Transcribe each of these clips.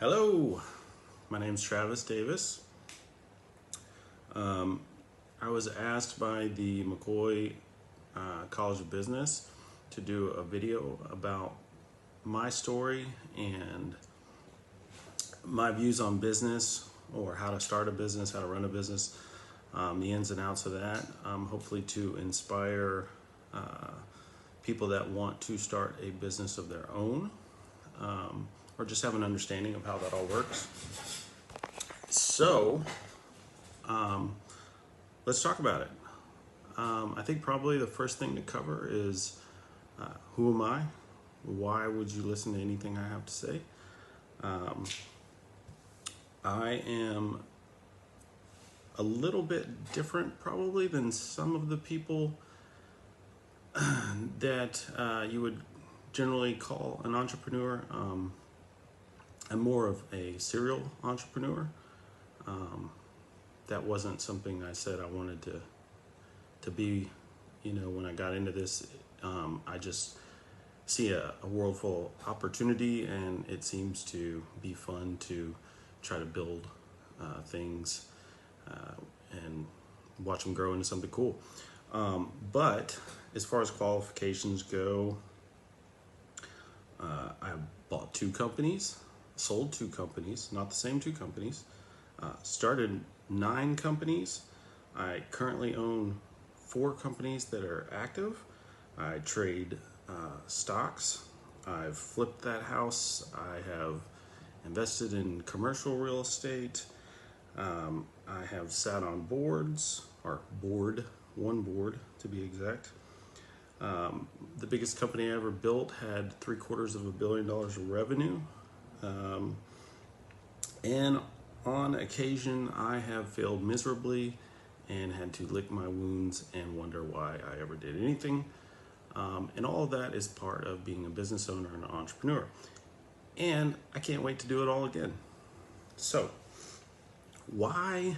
Hello, my name's Travis Davis. I was asked by the McCoy College of Business to do a video about my story and my views on business, or how to start a business, how to run a business, the ins and outs of that, hopefully to inspire people that want to start a business of their own, or just have an understanding of how that all works. So, let's talk about it. I think probably the first thing to cover is who am I? Why would you listen to anything I have to say? I am a little bit different probably than some of the people that you would generally call an entrepreneur. I'm more of a serial entrepreneur. That wasn't something I said I wanted to be. When I got into this, I just see a world full of opportunity, and it seems to be fun to try to build things and watch them grow into something cool. But as far as qualifications go, I bought 2 companies, sold 2 companies, not the same 2 companies, started 9 companies. I currently own 4 companies that are active. I trade stocks. I've flipped that house. I have invested in commercial real estate. I have sat on boards, or one board to be exact. The biggest company I ever built had $750 million of revenue. And on occasion, I have failed miserably and had to lick my wounds and wonder why I ever did anything. And all of that is part of being a business owner and an entrepreneur. And I can't wait to do it all again. So, why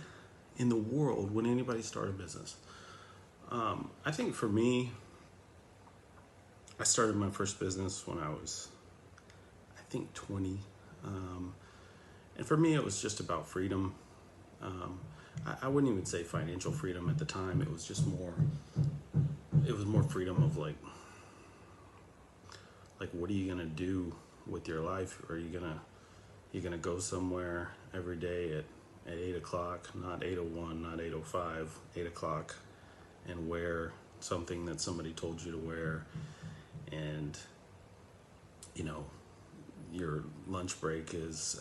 in the world would anybody start a business? I think for me, I started my first business when I was, 20. And for me, it was just about freedom. I wouldn't even say financial freedom at the time. It was just more freedom of like what are you gonna do with your life? Are you gonna go somewhere every day at 8 o'clock, not 8:01, not 8:05, 8 o'clock, and wear something that somebody told you to wear, and your lunch break is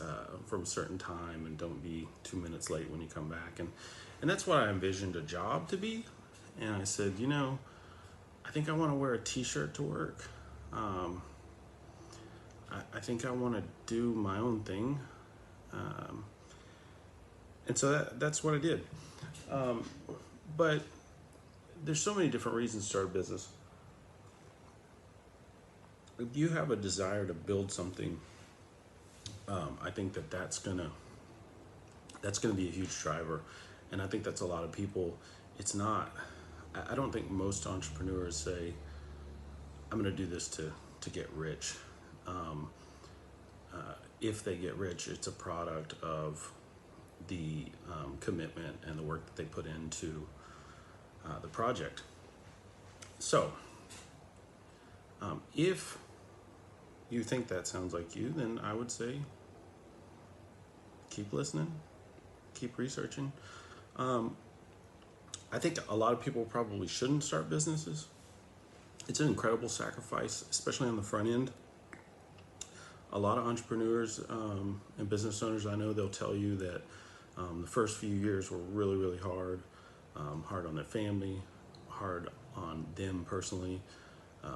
from a certain time, and don't be 2 minutes late when you come back, and that's what I envisioned a job to be. And I said, I think I want to wear a t-shirt to work. I think I want to do my own thing, and so that's what I did. But there's so many different reasons to start a business. If you have a desire to build something, I think that's gonna be a huge driver, and I think that's a lot of people. It's not. I don't think most entrepreneurs say, "I'm gonna do this to get rich." If they get rich, it's a product of the commitment and the work that they put into the project. So, if you think that sounds like you, then I would say keep listening, keep researching. I think a lot of people probably shouldn't start businesses. It's an incredible sacrifice, especially on the front end. A lot of entrepreneurs and business owners I know, they'll tell you that the first few years were really, really hard. Hard on their family, hard on them personally,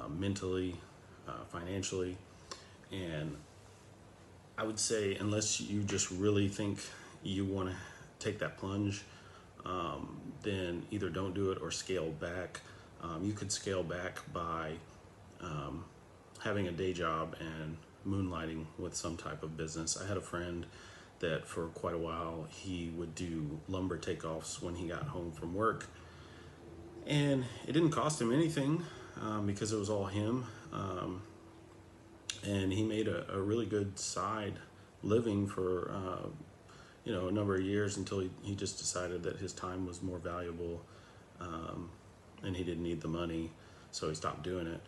mentally, financially. And I would say, unless you just really think you want to take that plunge, then either don't do it or scale back. You could scale back by having a day job and moonlighting with some type of business. I had a friend that for quite a while, he would do lumber takeoffs when he got home from work. And it didn't cost him anything because it was all him. And he made a really good side living for a number of years until he just decided that his time was more valuable, and he didn't need the money, so he stopped doing it.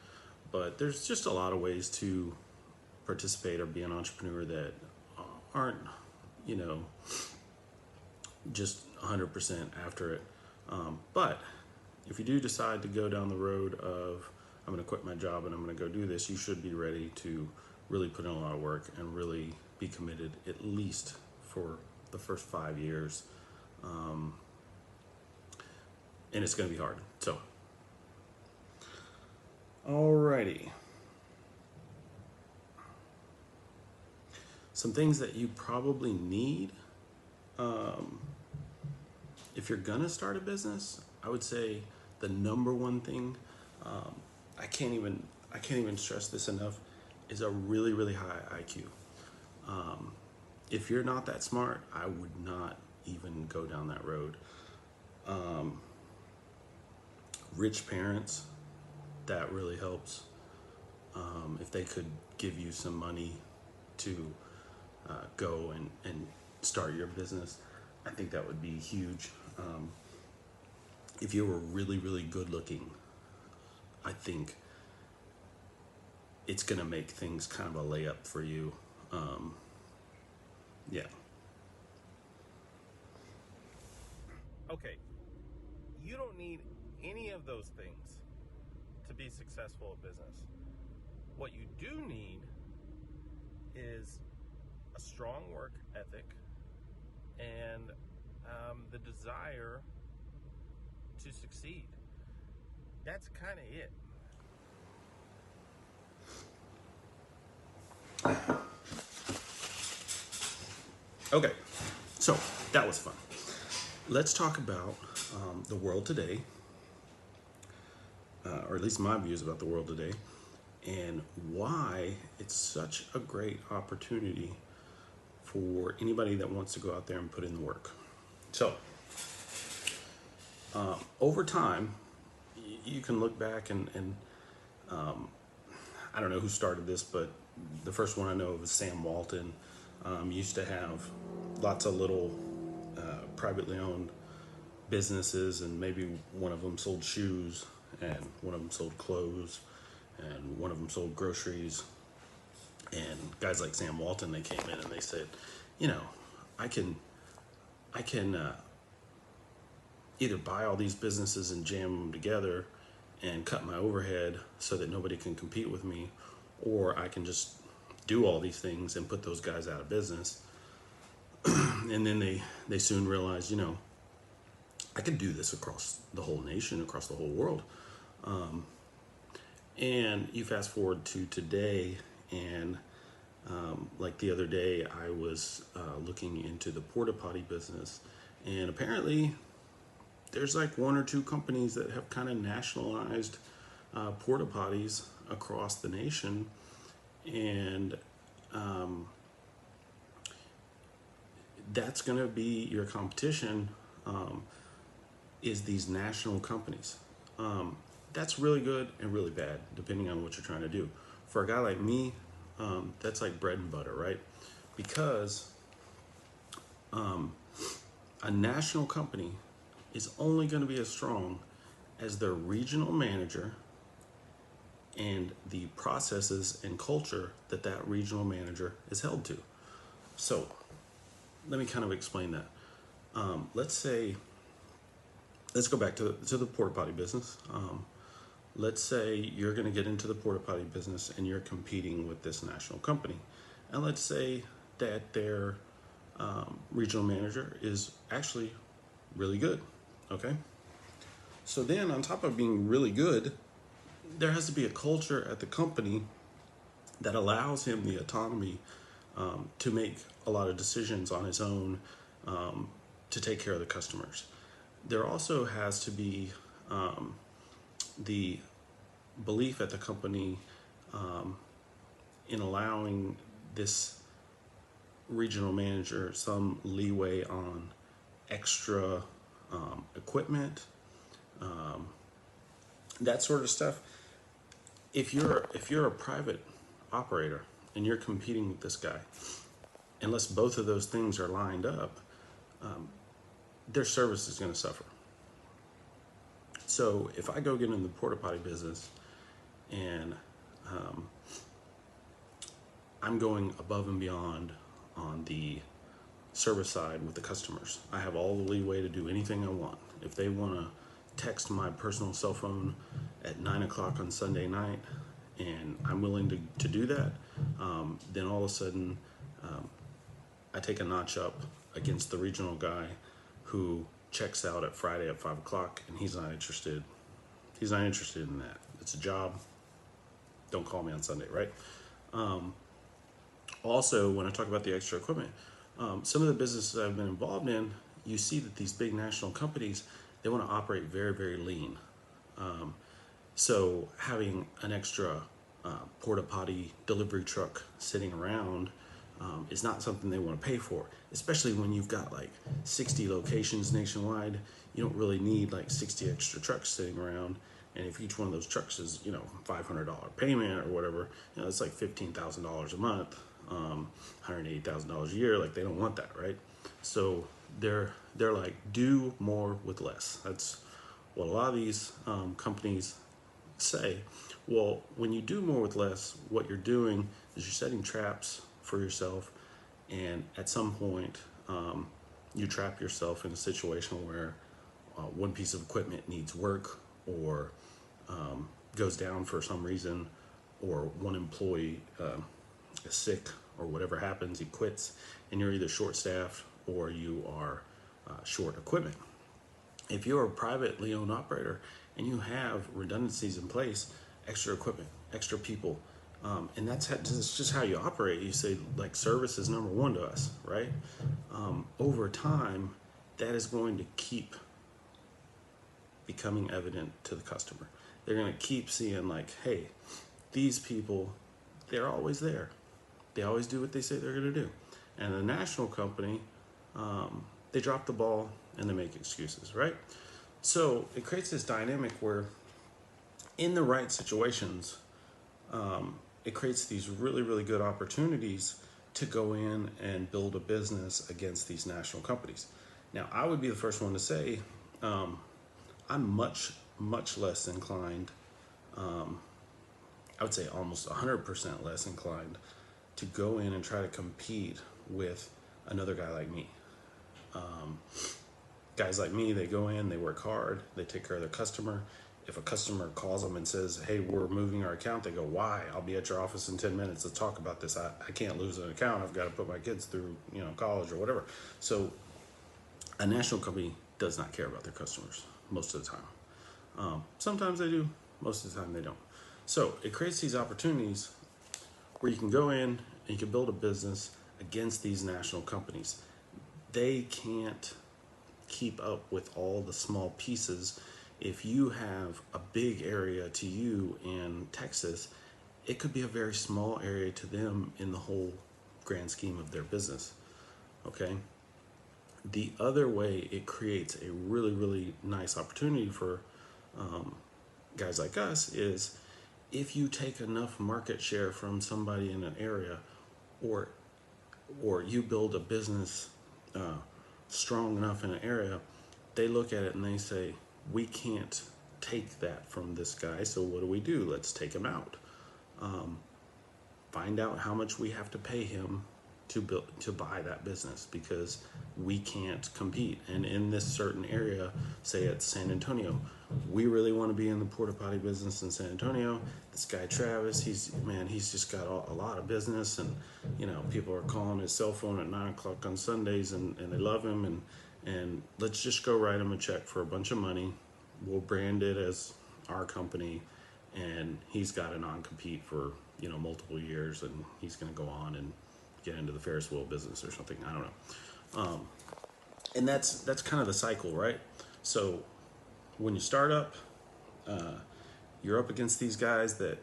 But there's just a lot of ways to participate or be an entrepreneur that aren't, just 100% after it. But if you do decide to go down the road of, I'm going to quit my job and I'm going to go do this, you should be ready to really put in a lot of work and really be committed at least for the first 5 years. And it's going to be hard. So, alrighty. Some things that you probably need if you're gonna start a business. I would say the number one thing, I can't even stress this enough, is a really, really high IQ. If you're not that smart, I would not even go down that road. Rich parents, that really helps. If they could give you some money to go and start your business, I think that would be huge. If you were really, really good looking, I think it's gonna make things kind of a layup for you. Yeah. Okay, you don't need any of those things to be successful at business. What you do need is a strong work ethic and the desire to succeed. That's kind of it. Okay, so that was fun. Let's talk about the world today, or at least my views about the world today, and why it's such a great opportunity for anybody that wants to go out there and put in the work. So, over time, you can look back and I don't know who started this, but the first one I know of is Sam Walton. Used to have lots of little privately owned businesses, and maybe one of them sold shoes, and one of them sold clothes, and one of them sold groceries. And guys like Sam Walton, they came in and they said, I can either buy all these businesses and jam them together and cut my overhead so that nobody can compete with me, or I can just do all these things and put those guys out of business. And then they soon realized, I could do this across the whole nation, across the whole world. And you fast forward to today, and like the other day, I was looking into the porta potty business, and apparently there's like one or two companies that have kind of nationalized porta potties across the nation, and that's going to be your competition, is these national companies. That's really good and really bad, depending on what you're trying to do. For a guy like me, that's like bread and butter, right? Because a national company is only going to be as strong as their regional manager and the processes and culture that that regional manager is held to. So let me kind of explain that. Let's go back to the porta potty business. Let's say you're going to get into the porta potty business and you're competing with this national company. And let's say that their regional manager is actually really good. Okay. So then, on top of being really good, there has to be a culture at the company that allows him the autonomy to make a lot of decisions on his own, to take care of the customers. There also has to be the belief at the company in allowing this regional manager some leeway on extra equipment, that sort of stuff. If you're a private operator and you're competing with this guy, unless both of those things are lined up, their service is going to suffer. So if I go get in the porta potty business and I'm going above and beyond on the service side with the customers, I have all the leeway to do anything I want. If they want to text my personal cell phone at 9 o'clock on Sunday night and I'm willing to do that, then all of a sudden I take a notch up against the regional guy who checks out at Friday at 5 o'clock and he's not interested. He's not interested in that. It's a job. Don't call me on Sunday, right? Also, when I talk about the extra equipment, some of the businesses I've been involved in, you see that these big national companies, they want to operate very, very lean. So having an extra porta potty delivery truck sitting around is not something they want to pay for, especially when you've got like 60 locations nationwide. You don't really need like 60 extra trucks sitting around. And if each one of those trucks is, $500 payment or whatever, it's like $15,000 a month, $180,000 a year. Like, they don't want that, right? So they're like, do more with less. That's what a lot of these companies say. Well, when you do more with less, what you're doing is you're setting traps for yourself, and at some point you trap yourself in a situation where one piece of equipment needs work, or goes down for some reason, or one employee is sick, or whatever happens, he quits, and you're either short-staffed or you are short equipment. If you're a privately owned operator and you have redundancies in place, extra equipment, extra people, and that's just how you operate. You say, like, service is number one to us, right? Over time, that is going to keep becoming evident to the customer. They're going to keep seeing, like, hey, these people, they're always there. They always do what they say they're going to do. And a national company, they drop the ball and they make excuses, right? So it creates this dynamic where, in the right situations, it creates these really, really good opportunities to go in and build a business against these national companies. Now, I would be the first one to say, I'm much, much less inclined, I would say almost 100% less inclined to go in and try to compete with another guy like me. Guys like me, they go in, they work hard, they take care of their customer. If a customer calls them and says, hey, we're moving our account, they go, why? I'll be at your office in 10 minutes. Let's talk about this. I can't lose an account. I've got to put my kids through, college or whatever. So a national company does not care about their customers most of the time. Sometimes they do, most of the time they don't. So it creates these opportunities where you can go in and you can build a business against these national companies. They can't keep up with all the small pieces. If you have a big area to you in Texas, it could be a very small area to them in the whole grand scheme of their business. Okay? The other way it creates a really, really nice opportunity for guys like us is if you take enough market share from somebody in an area, or you build a business strong enough in an area, they look at it and they say, we can't take that from this guy, so what do? Let's take him out. Find out how much we have to pay him to buy that business, because we can't compete. And in this certain area, say it's San Antonio, we really want to be in the porta potty business in San Antonio. This guy Travis, he's just got a lot of business, and people are calling his cell phone at 9 o'clock on Sundays, and they love him, and let's just go write him a check for a bunch of money. We'll brand it as our company, and he's got a non-compete for multiple years, and he's going to go on and get into the Ferris wheel business or something. I don't know. And that's kind of the cycle, right? So when you start up, you're up against these guys that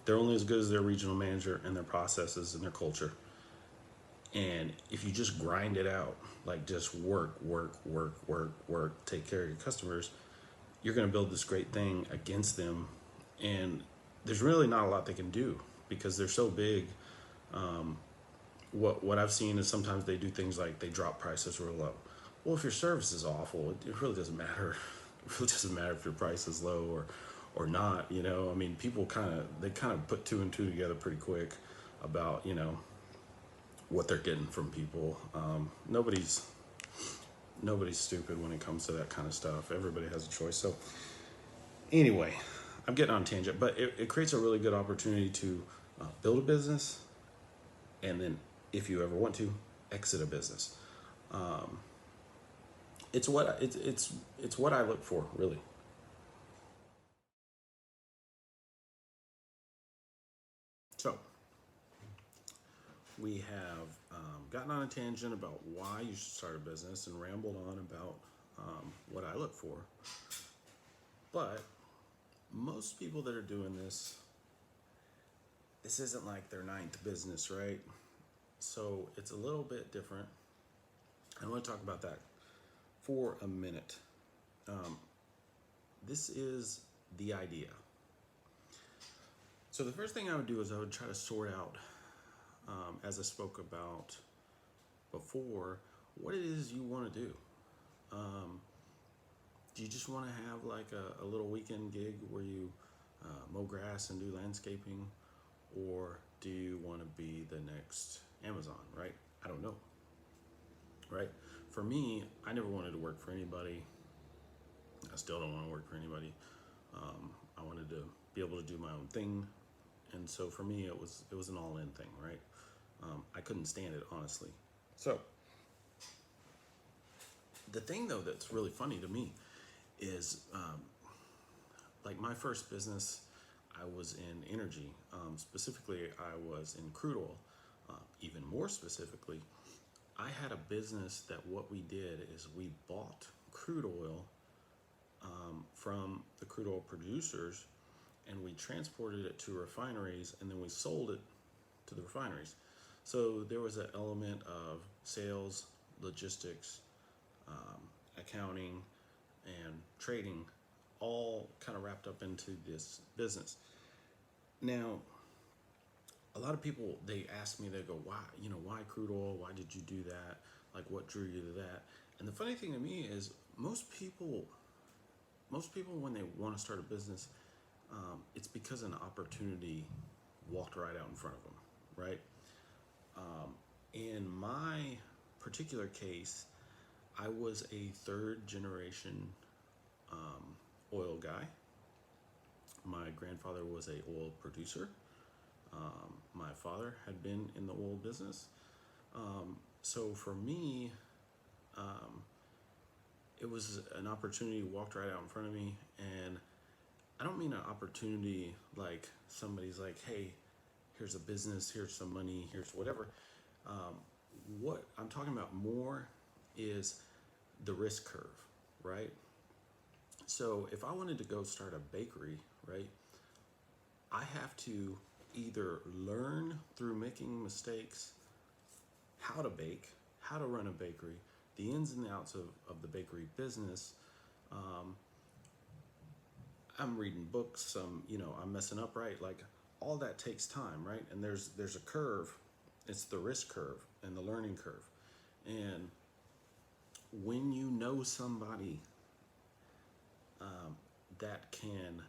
they're only as good as their regional manager and their processes and their culture. And if you just grind it out, like just work, take care of your customers, you're going to build this great thing against them. And there's really not a lot they can do because they're so big. what I've seen is sometimes they do things like they drop prices real low. Well, if your service is awful, it really doesn't matter. It really doesn't matter if your price is low or not. You know, I mean, people they kind of put two and two together pretty quick about what they're getting from people. Nobody's stupid when it comes to that kind of stuff. Everybody has a choice. So anyway, I'm getting on a tangent, but it creates a really good opportunity to build a business, and then if you ever want to, exit a business. It's what I look for, really. So we have gotten on a tangent about why you should start a business and rambled on about what I look for. But most people that are doing this isn't like their ninth business, right? So it's a little bit different. I want to talk about that for a minute. This is the idea. So the first thing I would do is I would try to sort out, as I spoke about before, what it is you want to do. Do you just want to have like a little weekend gig where you mow grass and do landscaping? Or do you want to be the next Amazon, right? I don't know, right? For me, I never wanted to work for anybody. I still don't want to work for anybody. I wanted to be able to do my own thing. And so for me, it was an all-in thing, right? I couldn't stand it, honestly. So the thing, though, that's really funny to me is like my first business, I was in energy. Specifically, I was in crude oil. Even more specifically, I had a business that what we did is we bought crude oil from the crude oil producers, and we transported it to refineries, and then we sold it to the refineries. So there was an element of sales, logistics, accounting, and trading, all kind of wrapped up into this business. Now, a lot of people, they ask me, they go, why crude oil? Why did you do that? Like, what drew you to that? And the funny thing to me is most people when they want to start a business, it's because an opportunity walked right out in front of them, right? In my particular case, I was a third generation oil guy. My grandfather was a oil producer. My father had been in the oil business. So for me, it was an opportunity walked right out in front of me. And I don't mean an opportunity like somebody's like, hey, here's a business, here's some money, here's whatever. What I'm talking about more is the risk curve, right? So if I wanted to go start a bakery, right, I have to either learn through making mistakes how to bake, how to run a bakery, the ins and outs of the bakery business. I'm reading books, I'm messing up, right? Like all that takes time, right? And there's a curve. It's the risk curve and the learning curve. And when you know somebody that can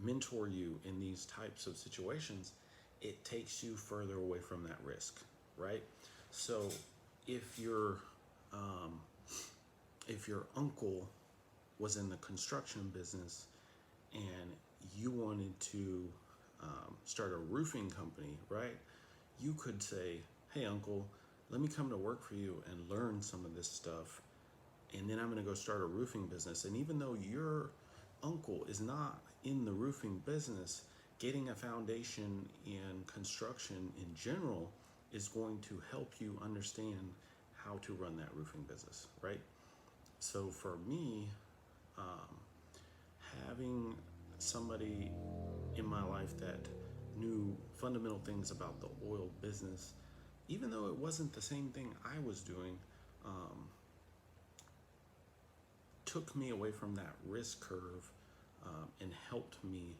mentor you in these types of situations, it takes you further away from that risk, right? So if your uncle was in the construction business and you wanted to start a roofing company, right? You could say, hey, uncle, let me come to work for you and learn some of this stuff. And then I'm going to go start a roofing business. And even though your uncle is not in the roofing business, getting a foundation in construction in general is going to help you understand how to run that roofing business, right? So for me, having somebody in my life that knew fundamental things about the oil business, even though it wasn't the same thing I was doing, took me away from that risk curve and helped me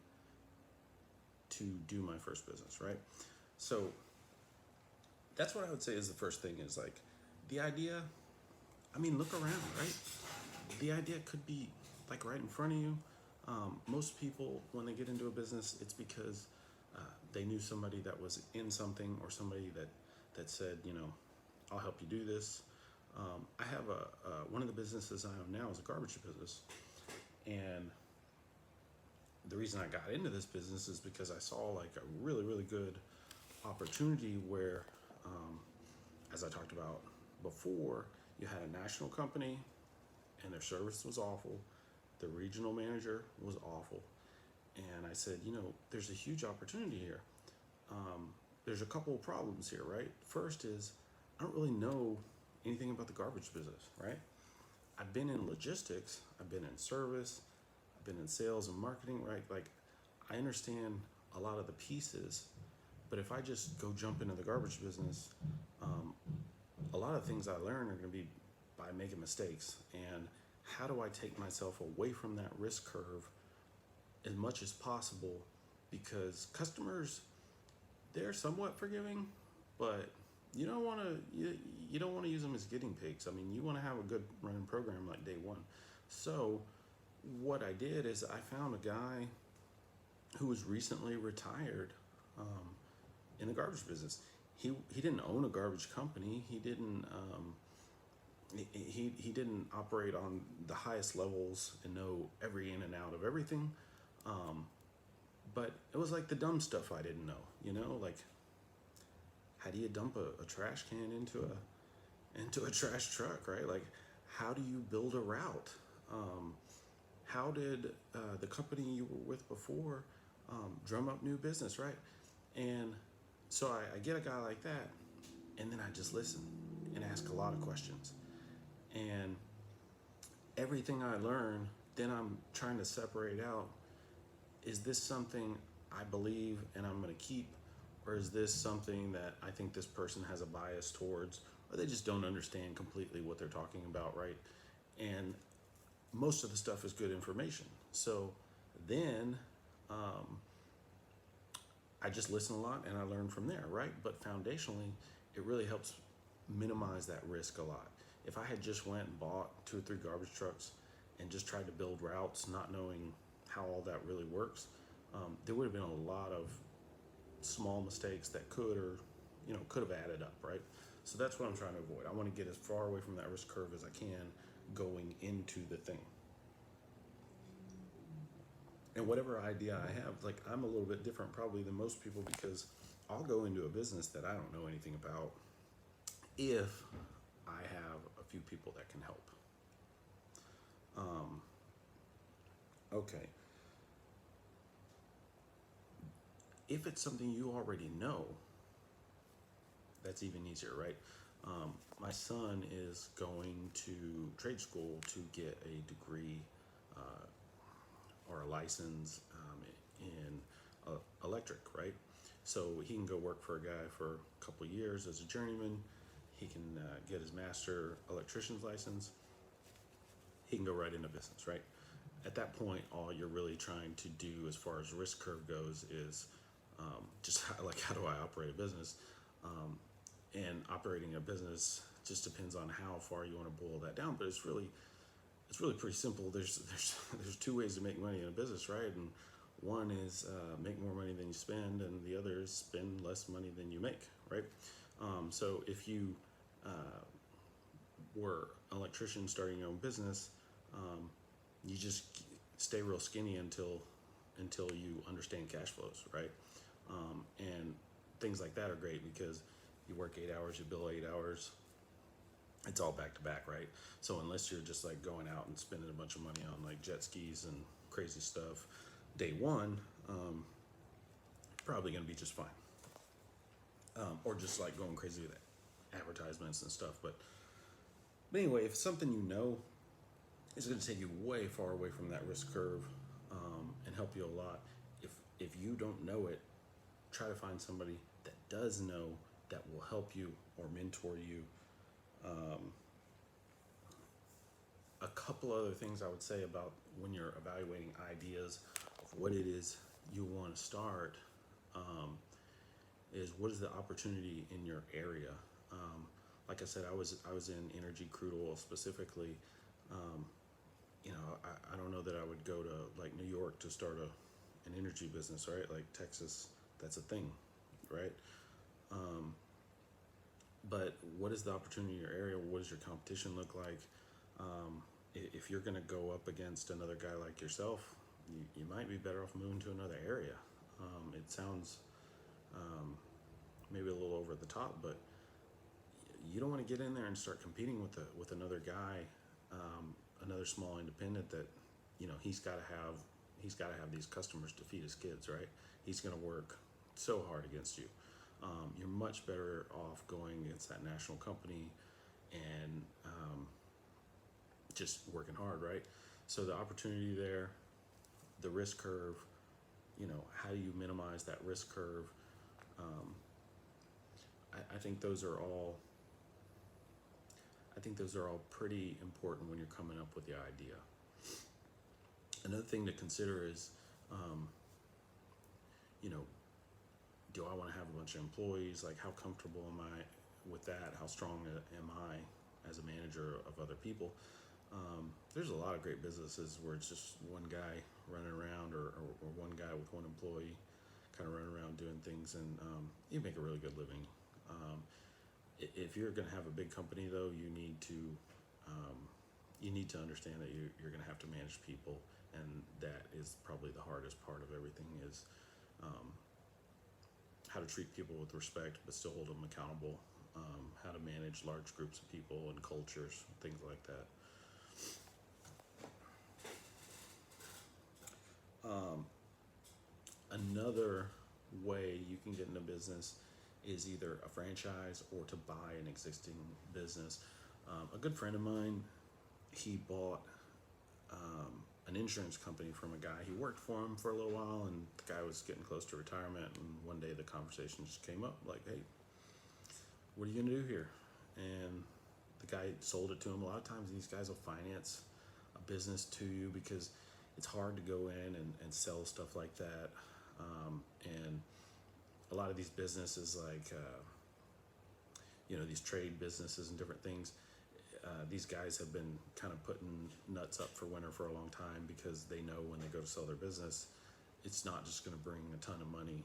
to do my first business, right? So that's what I would say is the first thing is like the idea. I mean, look around, right? The idea could be like right in front of you. Most people, when they get into a business, it's because they knew somebody that was in something, or somebody that said, I'll help you do this. I have one of the businesses I own now is a garbage business, and the reason I got into this business is because I saw like a really, really good opportunity where, as I talked about before, you had a national company and their service was awful. The regional manager was awful. And I said, there's a huge opportunity here. There's a couple of problems here, right? First is I don't really know anything about the garbage business, right? I've been in logistics, I've been in service, I've been in sales and marketing, right? Like I understand a lot of the pieces, but if I just go jump into the garbage business, a lot of things I learn are going to be by making mistakes. And how do I take myself away from that risk curve as much as possible? Because customers, they're somewhat forgiving, but you don't want to use them as guinea pigs. I mean, you want to have a good running program like day one. So what I did is I found a guy who was recently retired in the garbage business. He didn't own a garbage company. He didn't he didn't operate on the highest levels and know every in and out of everything. But it was like the dumb stuff I didn't know. Like how do you dump a trash can into a trash truck, right? Like how do you build a route? How did the company you were with before drum up new business, right? And so I get a guy like that, and then I just listen and ask a lot of questions. And everything I learn, then I'm trying to separate out, is this something I believe and I'm going to keep, or is this something that I think this person has a bias towards, or they just don't understand completely what they're talking about, right? And most of the stuff is good information. So then I just listen a lot and I learn from there, right? But foundationally, it really helps minimize that risk a lot. If I had just went and bought 2 or 3 garbage trucks and just tried to build routes, not knowing how all that really works, there would have been a lot of small mistakes that could have added up, right? So that's what I'm trying to avoid. I want to get as far away from that risk curve as I can going into the thing. And whatever idea I have, like I'm a little bit different probably than most people, because I'll go into a business that I don't know anything about if I have a few people that can help. Okay. If it's something you already know, that's even easier, right? My son is going to trade school to get a degree or a license in electric, right? So he can go work for a guy for a couple of years as a journeyman. He can get his master electrician's license. He can go right into business, right? At that point, all you're really trying to do as far as risk curve goes is just how do I operate a business? And operating a business just depends on how far you want to boil that down. But it's really pretty simple. There's 2 ways to make money in a business, right? And one is make more money than you spend, and the other is spend less money than you make, right? So if you were an electrician starting your own business, you just stay real skinny until you understand cash flows, right? And things like that are great because you work 8 hours, you bill 8 hours. It's all back to back, right? So unless you're just like going out and spending a bunch of money on like jet skis and crazy stuff, day one, probably going to be just fine. Or just like going crazy with advertisements and stuff. But anyway, if it's something you know, it's going to take you way far away from that risk curve and help you a lot. If you don't know it, try to find somebody that does know, that will help you or mentor you. A couple other things I would say about when you're evaluating ideas of what it is you want to start. is what is the opportunity in your area. Like I said, I was in energy, crude oil specifically. I don't know that I would go to like New York to start an energy business, right? Like Texas, that's a thing, right? But what is the opportunity in your area? What does your competition look like? If you're going to go up against another guy like yourself, you might be better off moving to another area. It sounds maybe a little over the top, but you don't want to get in there and start competing with another guy, another small independent that, he's got to have these customers to feed his kids, right? He's going to work so hard against you. You're much better off going against that national company and just working hard, right? So the opportunity there, the risk curve, how do you minimize that risk curve? I think those are all. I think those are all pretty important when you're coming up with the idea. Another thing to consider is, you know, do I want to have a bunch of employees? Like, how comfortable am I with that? How strong am I as a manager of other people? There's a lot of great businesses where it's just one guy running around, or one guy with one employee kind of running around doing things, and you make a really good living. If you're going to have a big company, though, you need to understand that you're going to have to manage people, and that is probably the hardest part of everything, is how to treat people with respect but still hold them accountable, how to manage large groups of people and cultures, things like that. Another way you can get into business is either a franchise or to buy an existing business. A good friend of mine, he bought an insurance company from a guy. He worked for him for a little while, and the guy was getting close to retirement, and one day the conversation just came up like, hey, what are you gonna do here? And the guy sold it to him. A lot of times these guys will finance a business to you because it's hard to go in and sell stuff like that. And a lot of these businesses, like, these trade businesses and different things, these guys have been kind of putting nuts up for winter for a long time, because they know when they go to sell their business, it's not just going to bring a ton of money.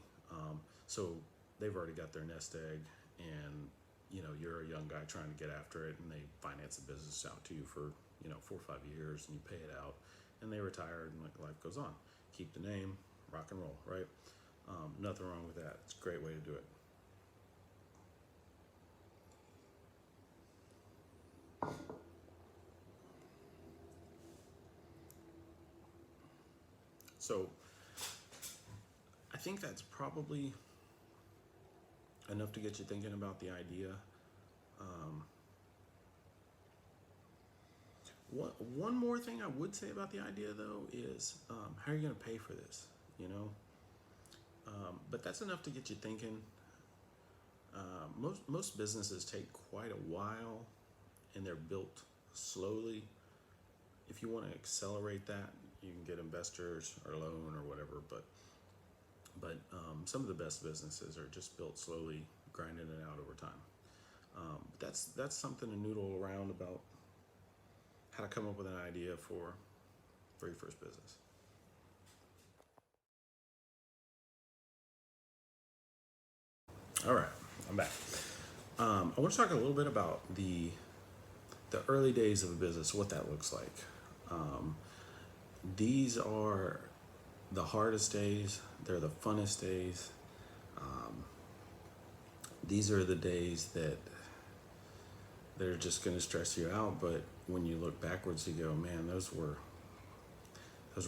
So they've already got their nest egg, and you're a young guy trying to get after it, and they finance the business out to you for 4 or 5 years, and you pay it out, and they retire, and life goes on. Keep the name, rock and roll, right? Nothing wrong with that. It's a great way to do it. So I think that's probably enough to get you thinking about the idea. One more thing I would say about the idea, though, is how are you going to pay for this? But that's enough to get you thinking. Most businesses take quite a while, and they're built slowly. If you want to accelerate that, you can get investors or loan or whatever. But some of the best businesses are just built slowly, grinding it out over time. That's something to noodle around about, how to come up with an idea for your first business. All right, I'm back. I want to talk a little bit about the early days of a business, what that looks like. These are the hardest days. They're the funnest days. These are the days that they're just going to stress you out. But when you look backwards, you go, man, those were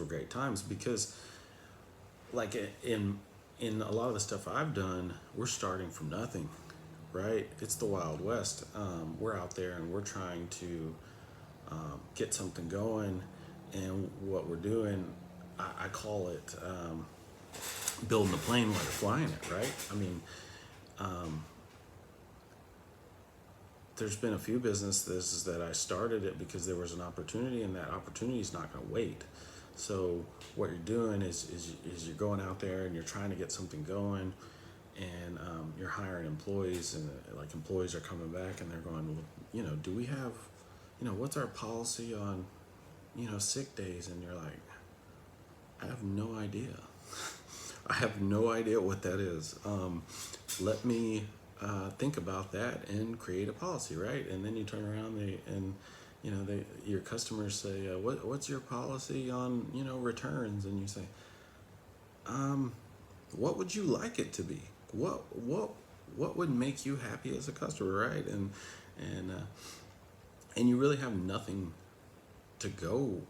great times, because like in a lot of the stuff I've done, we're starting from nothing, right? It's the Wild West. We're out there and we're trying to get something going, and what we're doing, I call it building the plane while you're flying it, right? I mean, there's been a few businesses that I started it because there was an opportunity, and that opportunity is not going to wait. So what you're doing is you're going out there and you're trying to get something going, and you're hiring employees, and like employees are coming back and they're going, well, do we have, what's our policy on, sick days? And you're like, I have no idea. I have no idea what that is. Let me think about that and create a policy, right? And then you turn around your customers say, what's your policy on, returns? And you say, what would you like it to be? What would make you happy as a customer, right? And you really have nothing to go,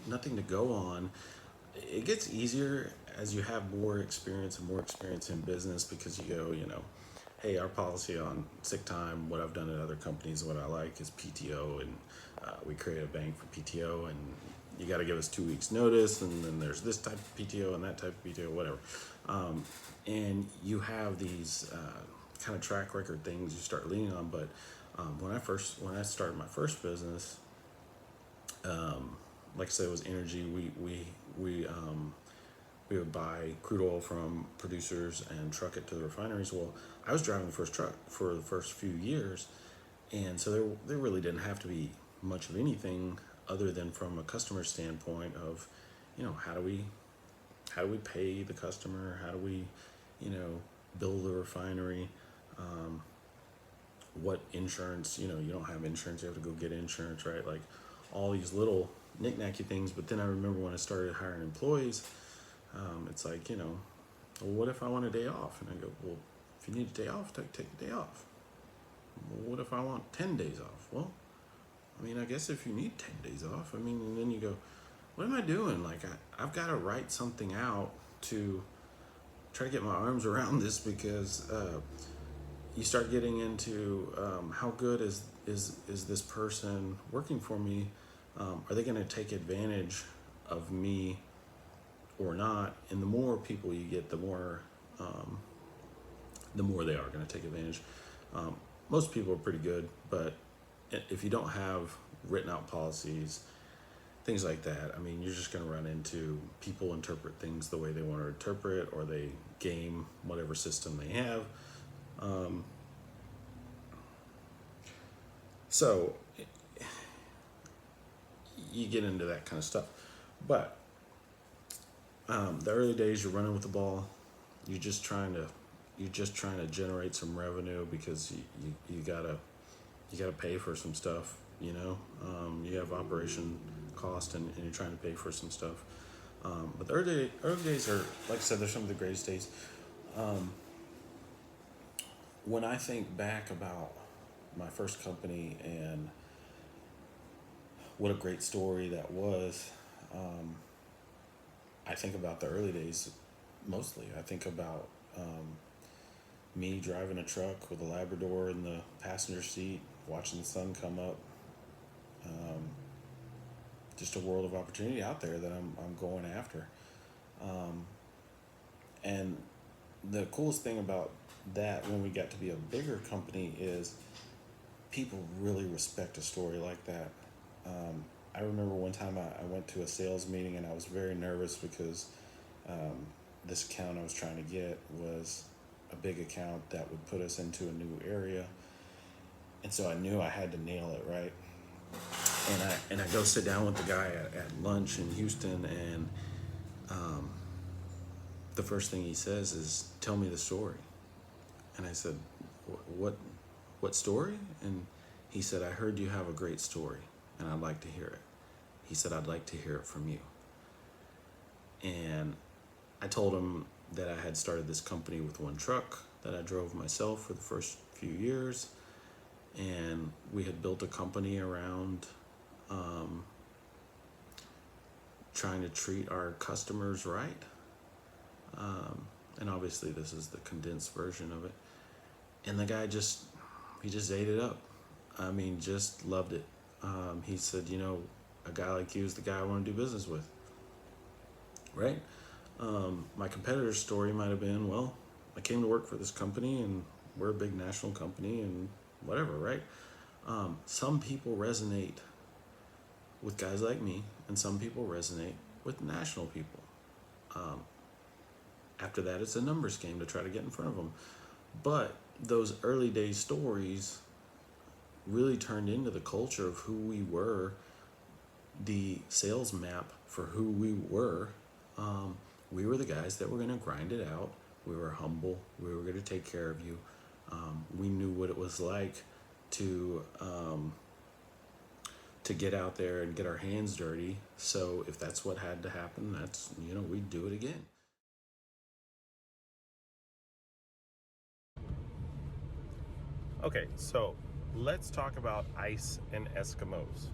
nothing to go on. It gets easier as you have more experience in business, because you go, hey, our policy on sick time, what I've done at other companies, what I like is PTO, and we create a bank for PTO, and you got to give us 2 weeks notice, and then there's this type of PTO and that type of PTO, whatever. And you have these kind of track record things you start leaning on. But when I started my first business, like I said, it was energy. We would buy crude oil from producers and truck it to the refineries. Well, I was driving the first truck for the first few years, and so there really didn't have to be much of anything other than from a customer standpoint of, how do we pay the customer? How do we, bill the refinery? What insurance? You don't have insurance, you have to go get insurance, right? Like all these little knick-knacky things. But then I remember when I started hiring employees, it's like, well, what if I want a day off? And I go, well, if you need a day off, take a day off. Well, what if I want 10 days off? Well, I guess if you need 10 days off, and then you go, what am I doing? Like, I've got to write something out to try to get my arms around this, because you start getting into how good is this person working for me? Are they going to take advantage of me or not? And the more people you get, the more they are going to take advantage. Most people are pretty good, but if you don't have written out policies, things like that, you're just going to run into people interpret things the way they want to interpret, or they game whatever system they have. So you get into that kind of stuff. But the early days, you're running with the ball. You're just trying to generate some revenue, because you gotta pay for some stuff. You have operation cost, and you're trying to pay for some stuff. But the early days are, like I said, they're some of the greatest days. When I think back about my first company and what a great story that was, I think about the early days mostly. I think about me driving a truck with a Labrador in the passenger seat, watching the sun come up. Just a world of opportunity out there that I'm going after. And the coolest thing about that, when we got to be a bigger company, is people really respect a story like that. I remember one time I went to a sales meeting, and I was very nervous because this account I was trying to get was a big account that would put us into a new area. And so I knew I had to nail it, right? And I go sit down with the guy at lunch in Houston, and the first thing he says is, "Tell me the story." And I said, "What story?" And he said, "I heard you have a great story, and I'd like to hear it." He said, "I'd like to hear it from you." And I told him that I had started this company with one truck that I drove myself for the first few years, and we had built a company around trying to treat our customers right. And obviously this is the condensed version of it. And the guy he just ate it up. Just loved it. He said, a guy like you is the guy I want to do business with. Right? My competitor's story might have been, well, I came to work for this company, and we're a big national company, and whatever, right? Some people resonate with guys like me, and some people resonate with national people. After that, it's a numbers game to try to get in front of them. But those early day stories really turned into the culture of who we were, the sales map for who we were. We were the guys that were going to grind it out. We were humble. We were going to take care of you. We knew what it was like to get out there and get our hands dirty. So if that's what had to happen, that's, we'd do it again. Okay, so let's talk about ice and Eskimos.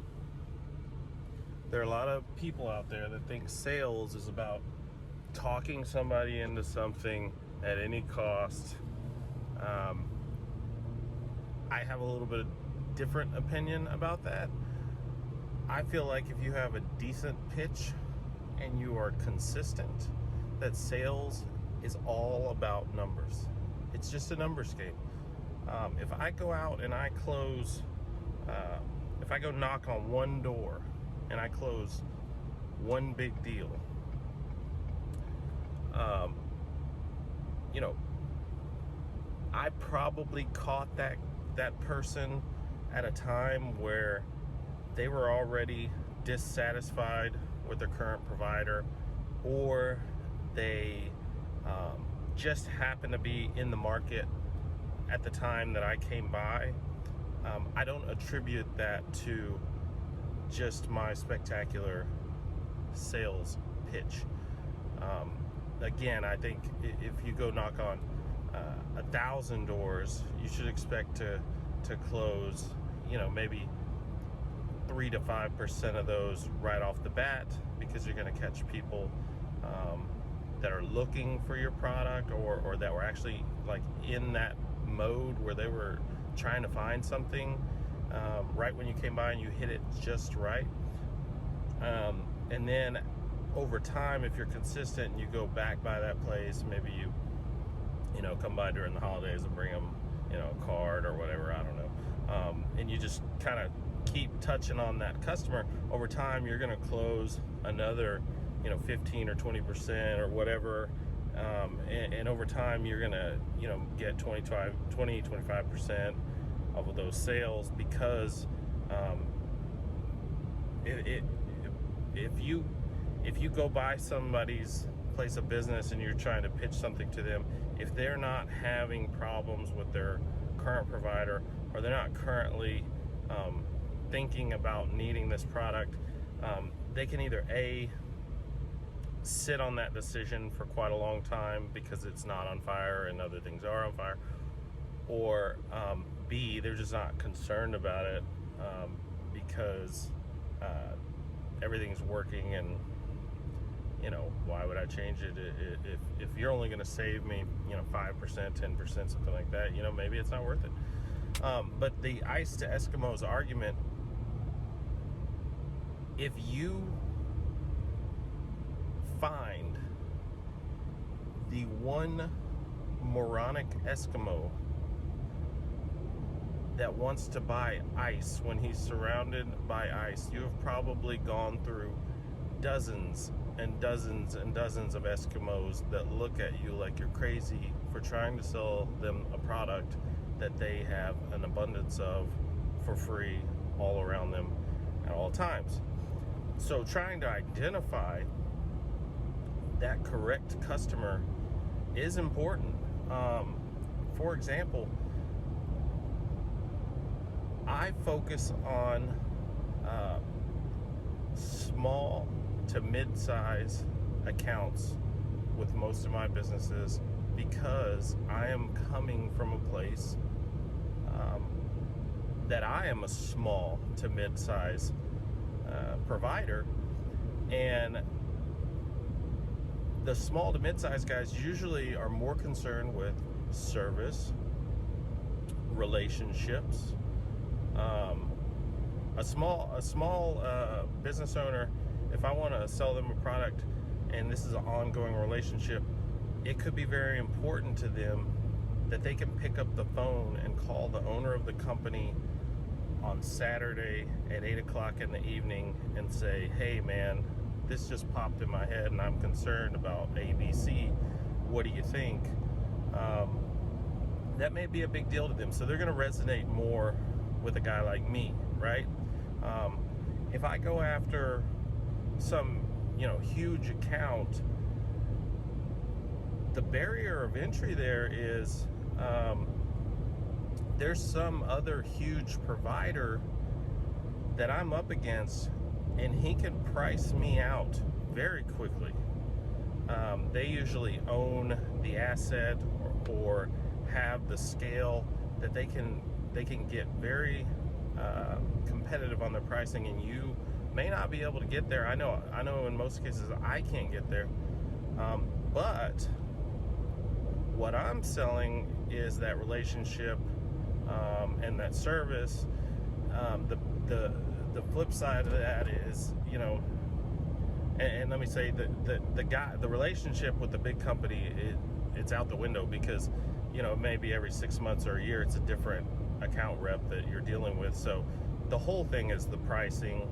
There are a lot of people out there that think sales is about talking somebody into something at any cost. I have a little bit of different opinion about that. I feel like if you have a decent pitch and you are consistent, that sales is all about numbers. It's just a numbers game. If I go out and I close, if I go knock on one door and I close one big deal, I probably caught that person at a time where they were already dissatisfied with their current provider, or they just happened to be in the market at the time that I came by. I don't attribute that to just my spectacular sales pitch. Again, I think if you go knock on 1,000 doors, you should expect to close, maybe 3 to 5% of those right off the bat, because you're going to catch people that are looking for your product, or that were actually like in that mode where they were trying to find something right when you came by, and you hit it just right. And then over time, if you're consistent and you go back by that place, maybe you come by during the holidays and bring them a card or whatever, I don't know, and you just kind of keep touching on that customer. Over time, you're going to close another 15 or 20% or whatever, and over time you're going to get 20-25% of those sales, because if you go by somebody's place of business and you're trying to pitch something to them, if they're not having problems with their current provider, or they're not currently thinking about needing this product, they can either A, sit on that decision for quite a long time because it's not on fire and other things are on fire, or B, they're just not concerned about it because everything's working, and why would I change it? If you're only going to save me 5%, 10%, something like that, maybe it's not worth it. But the ice to Eskimos argument, if you find the one moronic Eskimo that wants to buy ice when he's surrounded by ice, you have probably gone through dozens and dozens and dozens of Eskimos that look at you like you're crazy for trying to sell them a product that they have an abundance of for free all around them at all times. So trying to identify that correct customer is important. For example, I focus on small to mid-size accounts with most of my businesses, because I am coming from a place that I am a small to mid-size provider, and the small to mid-size guys usually are more concerned with service, relationships. A small business owner, if I want to sell them a product and this is an ongoing relationship, it could be very important to them that they can pick up the phone and call the owner of the company on Saturday at 8 o'clock in the evening and say, hey man, this just popped in my head and I'm concerned about ABC. what do you think? That may be a big deal to them. So they're going to resonate more with a guy like me, right? If I go after some, huge account, the barrier of entry there is there's some other huge provider that I'm up against, and he can price me out very quickly. They usually own the asset or have the scale that they can get very competitive on their pricing, and you may not be able to get there. I know in most cases I can't get there, but what I'm selling is that relationship and that service. The flip side of that is, and let me say that the relationship with the big company, it's out the window, because maybe every 6 months or a year it's a different account rep that you're dealing with. So the whole thing is the pricing,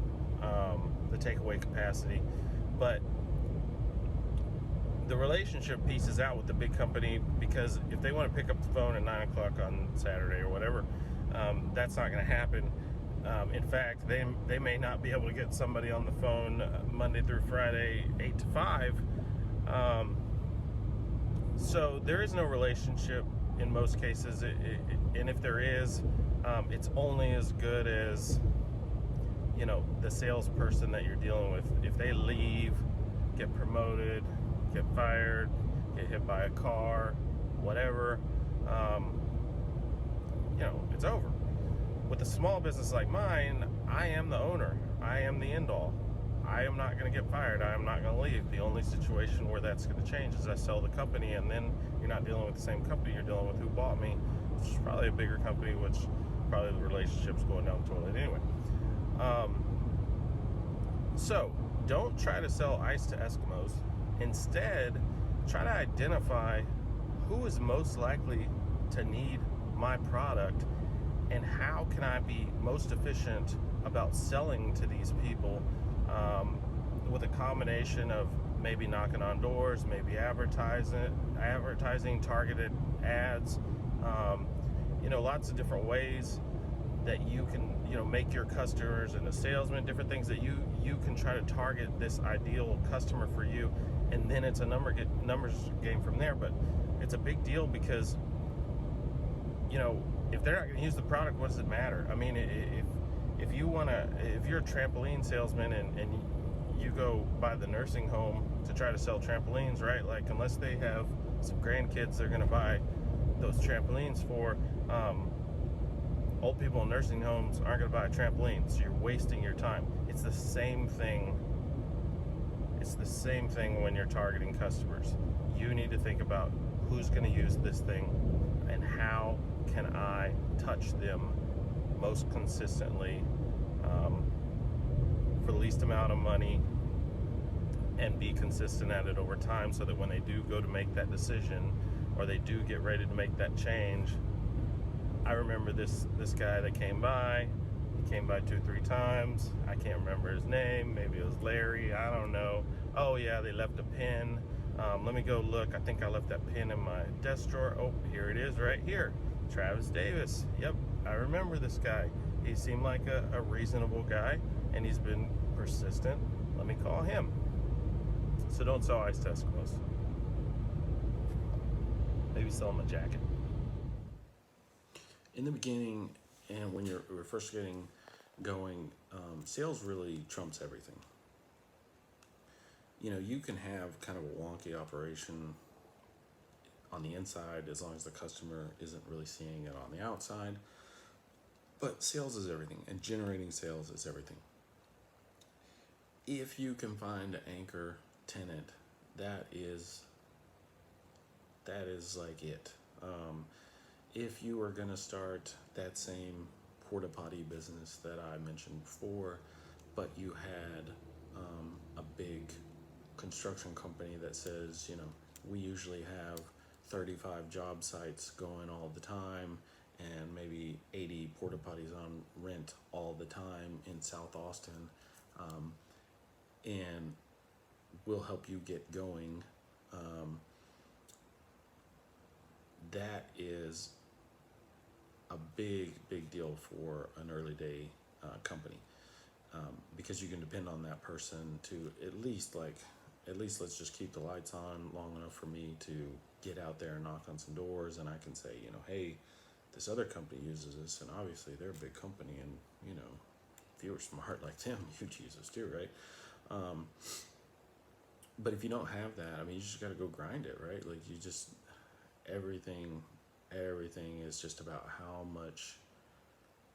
the takeaway capacity, but the relationship piece is out with the big company, because if they want to pick up the phone at 9 o'clock on Saturday or whatever, that's not going to happen. In fact, they may not be able to get somebody on the phone Monday through Friday, 8 to 5. So there is no relationship in most cases, and if there is, it's only as good as the salesperson that you're dealing with. If they leave, get promoted, get fired, get hit by a car, whatever, it's over. With a small business like mine, I am the owner. I am the end all. I am not going to get fired. I am not going to leave. The only situation where that's going to change is I sell the company, and then you're not dealing with the same company. You're dealing with who bought me, which is probably a bigger company, which probably the relationship's going down the toilet anyway. So don't try to sell ice to Eskimos. Instead, try to identify who is most likely to need my product, and how can I be most efficient about selling to these people, with a combination of maybe knocking on doors, maybe advertising, targeted ads, lots of different ways that you can make your customers and the salesman, different things that you can try to target this ideal customer for you, and then it's a numbers game from there. But it's a big deal, because if they're not going to use the product, what does it matter? I mean, if you're a trampoline salesman and you go by the nursing home to try to sell trampolines, right? Like, unless they have some grandkids they're going to buy those trampolines for, old people in nursing homes aren't going to buy a trampoline, so you're wasting your time. It's the same thing. It's the same thing when you're targeting customers. You need to think about who's going to use this thing, and how can I touch them most consistently, for the least amount of money, and be consistent at it over time, so that when they do go to make that decision, or they do get ready to make that change. I remember this guy that came by. He came by 2-3 times. I can't remember his name. Maybe it was Larry. I don't know. Oh yeah, they left a pin. Let me go look. I think I left that pin in my desk drawer. Oh, here it is right here. Travis Davis. Yep, I remember this guy. He seemed like a reasonable guy, and he's been persistent. Let me call him. So don't sell ice to Eskimos. Maybe sell him a jacket. In the beginning, and when we're first getting going, sales really trumps everything. You can have kind of a wonky operation on the inside, as long as the customer isn't really seeing it on the outside. But sales is everything, and generating sales is everything. If you can find an anchor tenant, that is like it. If you are going to start that same porta potty business that I mentioned before, but you had a big construction company that says, we usually have 35 job sites going all the time, and maybe 80 porta potties on rent all the time in South Austin, and we'll help you get going. that is a big deal for an early day company, because you can depend on that person to at least let's just keep the lights on long enough for me to get out there and knock on some doors, and I can say, hey, this other company uses this, and obviously they're a big company, and if you were smart like them, you'd use this too, right? But if you don't have that, I mean, you just got to go grind it, right? Like you just everything is just about how much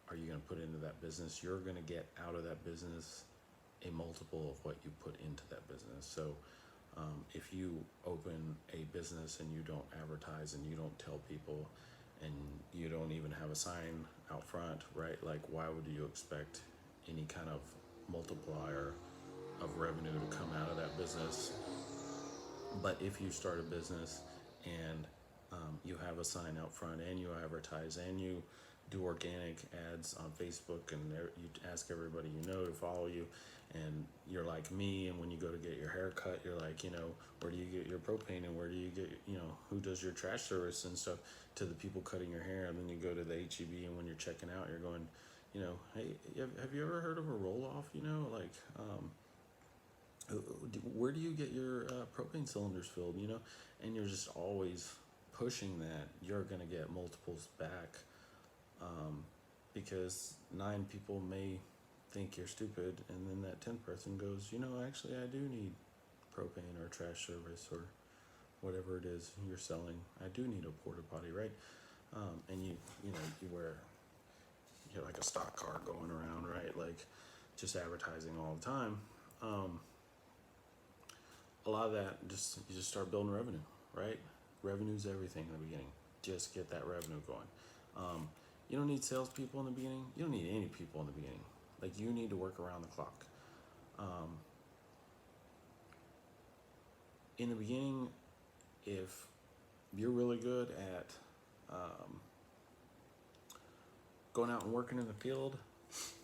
are you going to put into that business. You're going to get out of that business a multiple of what you put into that business. So if you open a business and you don't advertise and you don't tell people and you don't even have a sign out front, right? Like, why would you expect any kind of multiplier of revenue to come out of that business? But if you start a business and you have a sign out front and you advertise and you do organic ads on Facebook and you ask everybody to follow you, and you're like me, and when you go to get your hair cut, you're like, where do you get your propane, and where do you get, who does your trash service and stuff, to the people cutting your hair, and then you go to the HEB, and when you're checking out, you're going, hey, have you ever heard of a roll-off, where do you get your propane cylinders filled, and you're just always pushing that. You're going to get multiples back, because 9 people may think you're stupid, and then that 10th person goes, actually I do need propane or trash service or whatever it is you're selling. I do need a porta potty, right? And you you're like a stock car going around, right? Like just advertising all the time. A lot of that, you just start building revenue, right? Revenue's everything in the beginning. Just get that revenue going. You don't need salespeople in the beginning. You don't need any people in the beginning. Like, you need to work around the clock. In the beginning, if you're really good at going out and working in the field,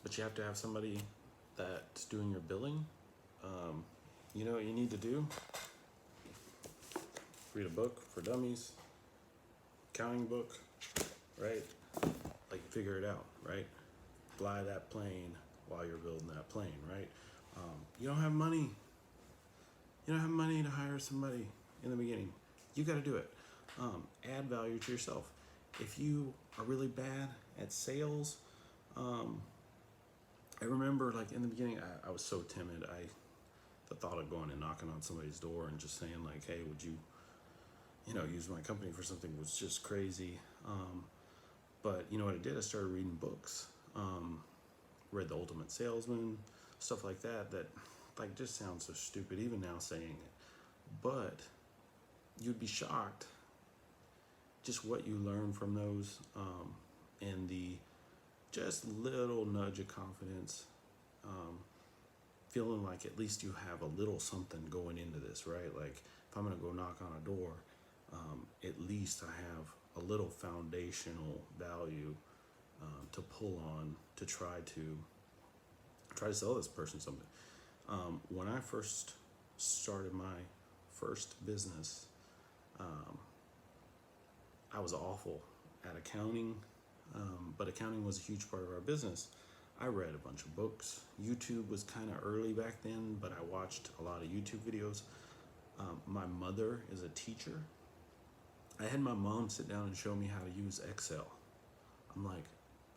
but you have to have somebody that's doing your billing, you know what you need to do? Read a book for dummies, accounting book, right? Like, figure it out, right? Fly that plane while you're building that plane, right? You don't have money. You don't have money to hire somebody in the beginning. You got to do it. Add value to yourself. If you are really bad at sales, I remember, like, in the beginning, I was so timid. The thought of going and knocking on somebody's door and just saying, like, hey, would you use my company for something, was just crazy. But you know what I did? I started reading books. Read The Ultimate Salesman, stuff like that, like, just sounds so stupid even now saying it. But you'd be shocked just what you learn from those, and the just little nudge of confidence, feeling like at least you have a little something going into this, right? Like, if I'm gonna go knock on a door, at least I have a little foundational value to pull on to try to sell this person something. When I first started my first business, I was awful at accounting, but accounting was a huge part of our business. I read a bunch of books. YouTube was kind of early back then, but I watched a lot of YouTube videos. My mother is a teacher. I had my mom sit down and show me how to use Excel. I'm like,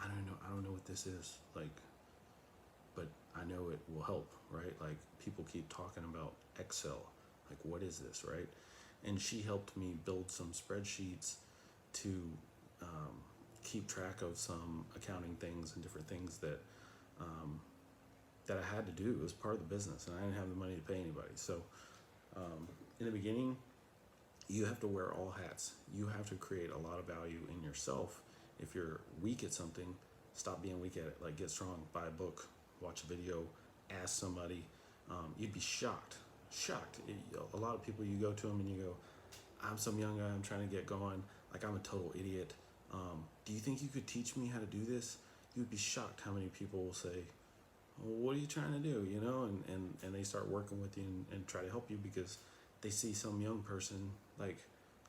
I don't know what this is, like, but I know it will help, right? Like, people keep talking about Excel, like, what is this, right? And she helped me build some spreadsheets to keep track of some accounting things and different things that I had to do. It was part of the business, and I didn't have the money to pay anybody. So in the beginning, you have to wear all hats. You have to create a lot of value in yourself. If you're weak at something, stop being weak at it. Like, get strong, buy a book, watch a video, ask somebody. You'd be shocked. A lot of people, you go to them and you go, I'm some young guy, I'm trying to get going, like, I'm a total idiot. Do you think you could teach me how to do this? You'd be shocked how many people will say, well, what are you trying to do? And they start working with you and try to help you because they see some young person, like,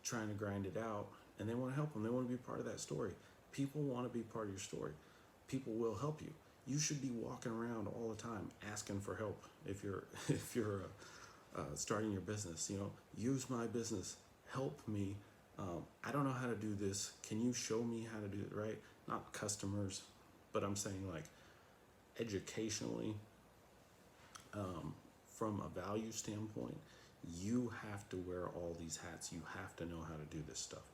trying to grind it out, and they want to help them. They want to be part of that story. People want to be part of your story. People will help you. You should be walking around all the time asking for help if you're starting your business. Use my business. Help me. I don't know how to do this. Can you show me how to do it? Right? Not customers, but I'm saying like educationally, from a value standpoint, you have to wear all these hats. You have to know how to do this stuff.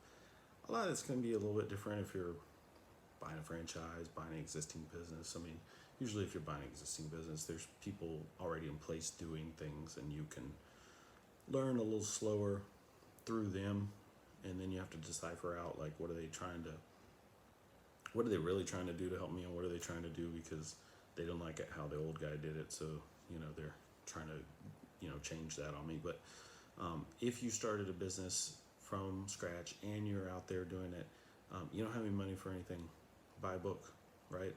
A lot of it's going to be a little bit different if you're buying a franchise, buying an existing business. I mean, usually if you're buying an existing business, there's people already in place doing things, and you can learn a little slower through them, and then you have to decipher out like what are they really trying to do to help me, and what are they trying to do because they don't like it how the old guy did it, so they're trying to change that on me. But if you started a business from scratch and you're out there doing it, you don't have any money for anything, buy a book, right?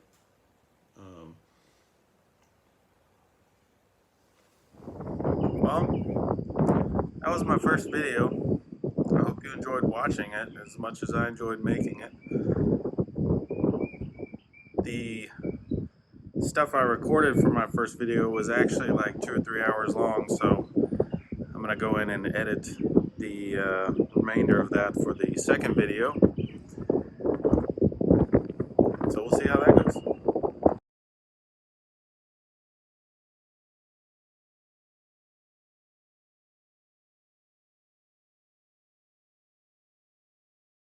Well, that was my first video. I hope you enjoyed watching it as much as I enjoyed making it. The stuff I recorded for my first video was actually like 2 or 3 hours long, so I'm gonna go in and edit the remainder of that for the second video. So we'll see how